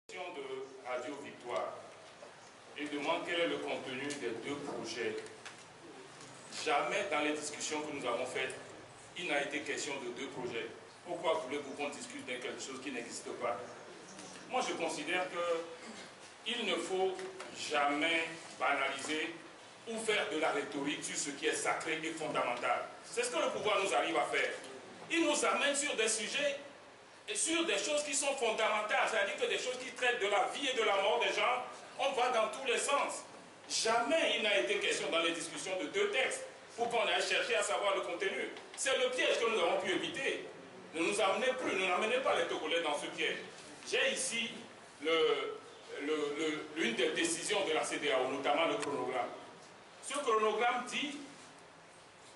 De Radio Victoire et demande quel est le contenu des deux projets. Jamais dans les discussions que nous avons faites, il n'a été question de deux projets. Pourquoi voulez-vous qu'on discute de quelque chose qui n'existe pas? Moi, je considère qu'il ne faut jamais banaliser ou faire de la rhétorique sur ce qui est sacré et fondamental. C'est ce que le pouvoir nous arrive à faire. Il nous amène sur des sujets et sur des choses qui sont fondamentales, c'est-à-dire que des choses qui traitent de la vie et de la mort des gens, on va dans tous les sens. Jamais il n'a été question dans les discussions de deux textes pour qu'on aille chercher à savoir le contenu. C'est le piège que nous avons pu éviter. Ne nous amenez plus, ne n'amenez pas les Togolais dans ce piège. J'ai ici l'une des décisions de la CEDEAO, notamment le chronogramme. Ce chronogramme dit,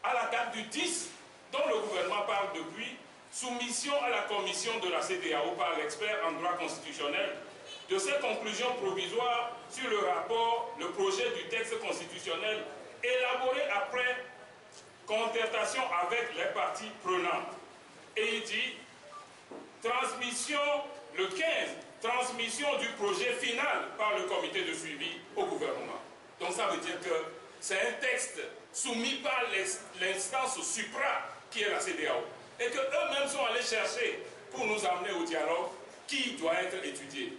à la date du 10, dont le gouvernement parle depuis, soumission à la commission de la CEDEAO par l'expert en droit constitutionnel de ses conclusions provisoires sur le rapport, le projet du texte constitutionnel élaboré après concertation avec les parties prenantes. Et il dit, transmission, le 15, transmission du projet final par le comité de suivi au gouvernement. Donc ça veut dire que c'est un texte soumis par l'instance supra qui est la CEDEAO. Et qu'eux-mêmes sont allés chercher pour nous amener au dialogue qui doit être étudié.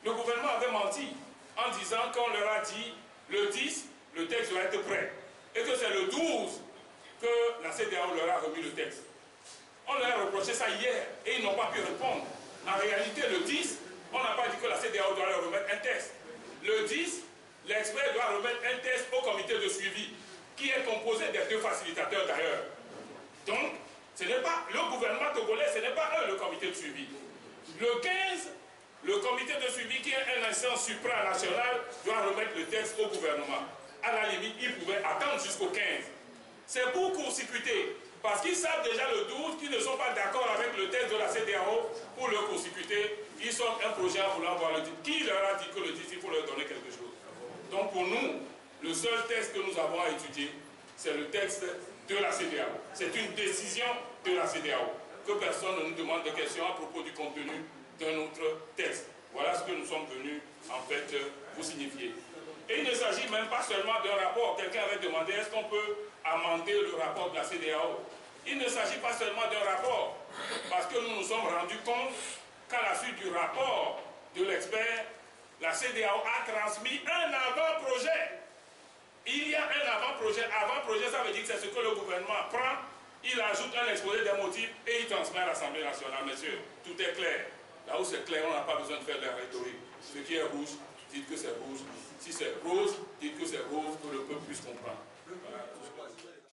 Le gouvernement avait menti en disant qu'on leur a dit le 10, le texte doit être prêt. Et que c'est le 12 que la CEDEAO leur a remis le texte. On leur a reproché ça hier et ils n'ont pas pu répondre. En réalité, le 10, on n'a pas dit que la CEDEAO doit leur remettre un texte. Le 10, l'expert doit remettre un texte au comité de suivi qui est composé des deux facilitateurs d'ailleurs. Donc, ce n'est pas le gouvernement togolais, ce n'est pas eux le comité de suivi. Le 15, le comité de suivi qui est une instance supranationale doit remettre le texte au gouvernement. À la limite, ils pouvaient attendre jusqu'au 15. C'est pour court-circuiter, parce qu'ils savent déjà le 12 qu'ils ne sont pas d'accord avec le texte de la CEDEAO pour le court-circuiter. Ils sortent un projet en voulant voir le 10. Qui leur a dit que le 10, il faut leur donner quelque chose? Donc pour nous, le seul texte que nous avons à étudier, c'est le texte de la CEDEAO. C'est une décision de la CEDEAO. Que personne ne nous demande de questions à propos du contenu d'un autre texte. Voilà ce que nous sommes venus, en fait, vous signifier. Et il ne s'agit même pas seulement d'un rapport. Quelqu'un avait demandé, est-ce qu'on peut amender le rapport de la CEDEAO? Il ne s'agit pas seulement d'un rapport, parce que nous nous sommes rendus compte qu'à la suite du rapport de l'expert, la CEDEAO a transmis un avant-projet. Il y a un avant-projet. Avant-projet, ça veut dire que c'est ce que le gouvernement prend, il ajoute un exposé des motifs et il transmet à l'Assemblée nationale. Messieurs, tout est clair. Là où c'est clair, on n'a pas besoin de faire de la rhétorique. Ce qui est rouge, dites que c'est rouge. Si c'est rose, dites que c'est rose, que le peuple puisse comprendre.